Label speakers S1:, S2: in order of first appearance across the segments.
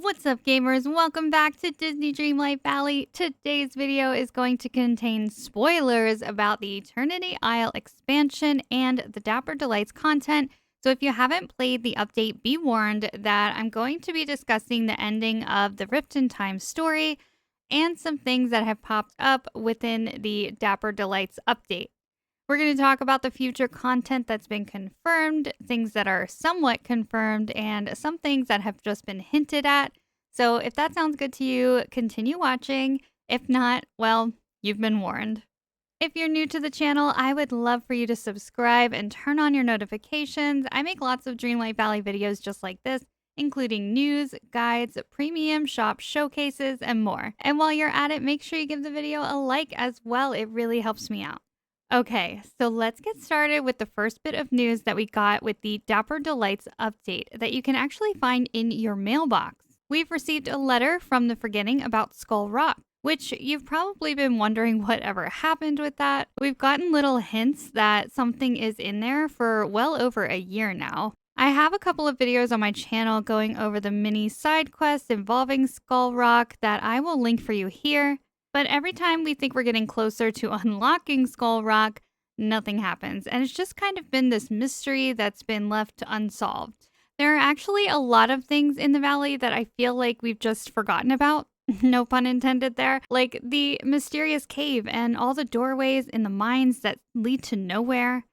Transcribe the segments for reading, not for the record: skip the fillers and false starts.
S1: What's up, gamers? Welcome back to Disney Dreamlight Valley. Today's video is going to contain spoilers about the Eternity Isle expansion and the Dapper Delights content. So if you haven't played the update, be warned that I'm going to be discussing the ending of the Rift in Time story and some things that have popped up within the Dapper Delights update. We're going to talk about the future content that's been confirmed, things that are somewhat confirmed, and some things that have just been hinted at. So if that sounds good to you, continue watching. If not, well, you've been warned. If you're new to the channel, I would love for you to subscribe and turn on your notifications. I make lots of Dreamlight Valley videos just like this, including news, guides, premium shop showcases, and more. And while you're at it, make sure you give the video a like as well. It really helps me out. Okay, so let's get started with the first bit of news that we got with the Dapper Delights update that you can actually find in your mailbox. We've received a letter from the Forgetting about Skull Rock, which you've probably been wondering whatever happened with that. We've gotten little hints that something is in there for well over a year now. I have a couple of videos on my channel going over the mini side quests involving Skull Rock that I will link for you here. But every time we think we're getting closer to unlocking Skull Rock, nothing happens. And it's just kind of been this mystery that's been left unsolved. There are actually a lot of things in the valley that I feel like we've just forgotten about. No pun intended there. Like the mysterious cave and all the doorways in the mines that lead to nowhere.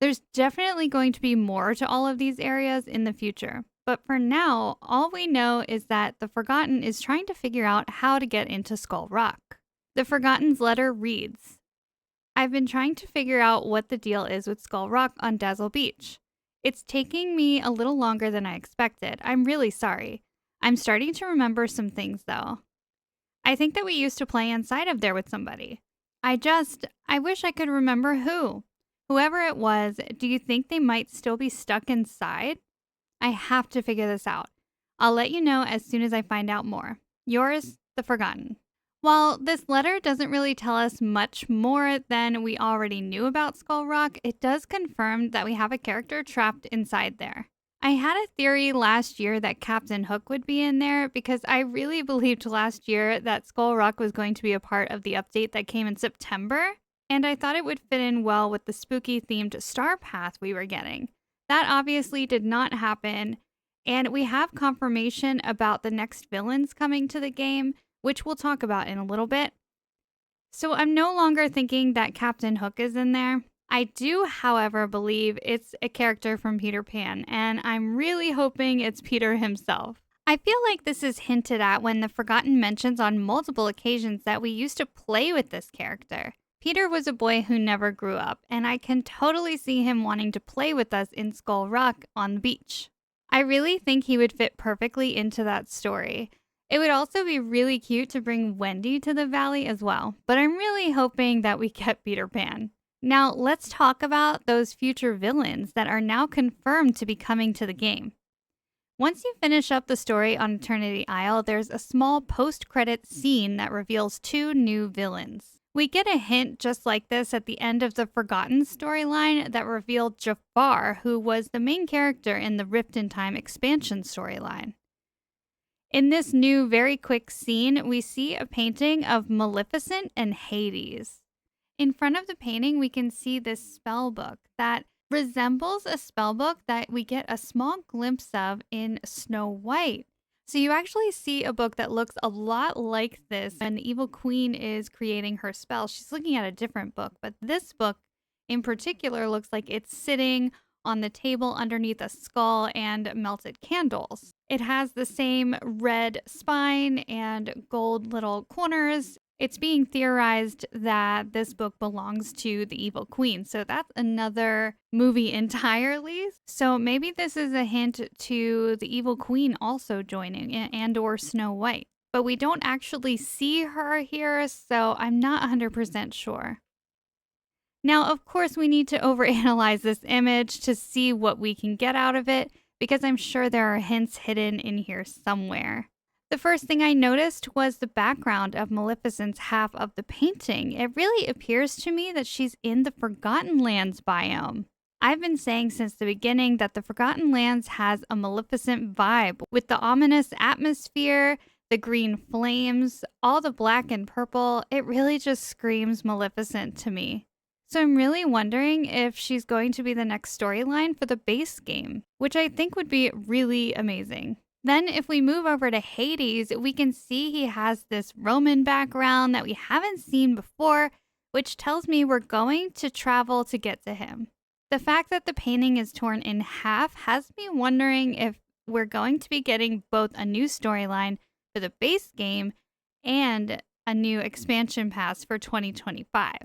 S1: There's definitely going to be more to all of these areas in the future. But for now, all we know is that the Forgotten is trying to figure out how to get into Skull Rock. The Forgotten's letter reads, I've been trying to figure out what the deal is with Skull Rock on Dazzle Beach. It's taking me a little longer than I expected. I'm really sorry. I'm starting to remember some things though. I think that we used to play inside of there with somebody. I wish I could remember who. Whoever it was, do you think they might still be stuck inside? I have to figure this out. I'll let you know as soon as I find out more. Yours, The Forgotten. While this letter doesn't really tell us much more than we already knew about Skull Rock, it does confirm that we have a character trapped inside there. I had a theory last year that Captain Hook would be in there because I really believed last year that Skull Rock was going to be a part of the update that came in September, and I thought it would fit in well with the spooky themed star path we were getting. That obviously did not happen, and we have confirmation about the next villains coming to the game, which we'll talk about in a little bit. So I'm no longer thinking that Captain Hook is in there. I do, however, believe it's a character from Peter Pan, and I'm really hoping it's Peter himself. I feel like this is hinted at when the Forgotten mentions on multiple occasions that we used to play with this character. Peter was a boy who never grew up, and I can totally see him wanting to play with us in Skull Rock on the beach. I really think he would fit perfectly into that story. It would also be really cute to bring Wendy to the valley as well, but I'm really hoping that we get Peter Pan. Now, let's talk about those future villains that are now confirmed to be coming to the game. Once you finish up the story on Eternity Isle, there's a small post-credit scene that reveals two new villains. We get a hint just like this at the end of the Forgotten storyline that revealed Jafar, who was the main character in the Rift in Time expansion storyline. In this new, very quick scene, we see a painting of Maleficent and Hades. In front of the painting, we can see this spell book that resembles a spell book that we get a small glimpse of in Snow White. So you actually see a book that looks a lot like this when the evil queen is creating her spell. She's looking at a different book, but this book in particular looks like it's sitting on the table underneath a skull and melted candles. It has the same red spine and gold little corners. It's being theorized that this book belongs to the evil queen. So that's another movie entirely. So maybe this is a hint to the evil queen also joining and or Snow White. But we don't actually see her here, so I'm not 100% sure. Now, of course, we need to overanalyze this image to see what we can get out of it, because I'm sure there are hints hidden in here somewhere. The first thing I noticed was the background of Maleficent's half of the painting. It really appears to me that she's in the Forgotten Lands biome. I've been saying since the beginning that the Forgotten Lands has a Maleficent vibe with the ominous atmosphere, the green flames, all the black and purple. It really just screams Maleficent to me. So I'm really wondering if she's going to be the next storyline for the base game, which I think would be really amazing. Then if we move over to Hades, we can see he has this Roman background that we haven't seen before, which tells me we're going to travel to get to him. The fact that the painting is torn in half has me wondering if we're going to be getting both a new storyline for the base game and a new expansion pass for 2025.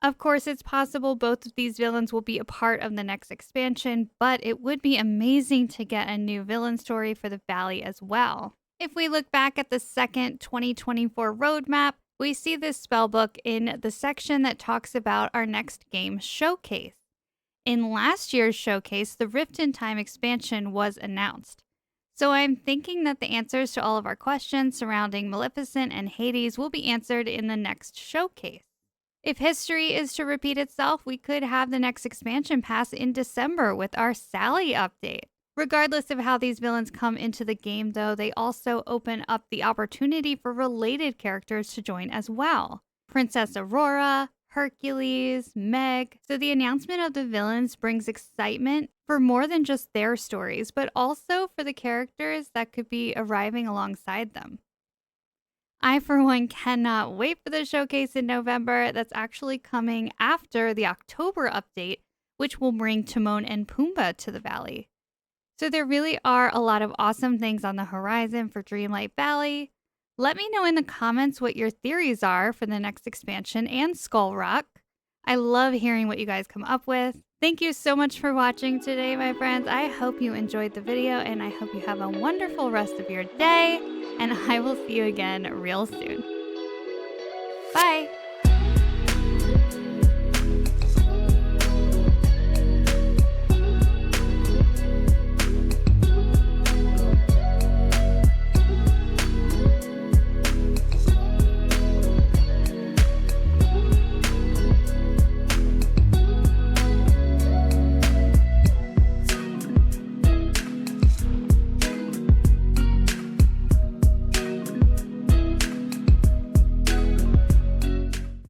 S1: Of course, it's possible both of these villains will be a part of the next expansion, but it would be amazing to get a new villain story for the Valley as well. If we look back at the second 2024 roadmap, we see this spellbook in the section that talks about our next game showcase. In last year's showcase, the Rift in Time expansion was announced. So I'm thinking that the answers to all of our questions surrounding Maleficent and Hades will be answered in the next showcase. If history is to repeat itself, we could have the next expansion pass in December with our Sally update. Regardless of how these villains come into the game, though, they also open up the opportunity for related characters to join as well. Princess Aurora, Hercules, Meg. So the announcement of the villains brings excitement for more than just their stories, but also for the characters that could be arriving alongside them. I, for one, cannot wait for the showcase in November that's actually coming after the October update, which will bring Timon and Pumbaa to the Valley. So there really are a lot of awesome things on the horizon for Dreamlight Valley. Let me know in the comments what your theories are for the next expansion and Skull Rock. I love hearing what you guys come up with. Thank you so much for watching today, my friends. I hope you enjoyed the video, and I hope you have a wonderful rest of your day, and I will see you again real soon.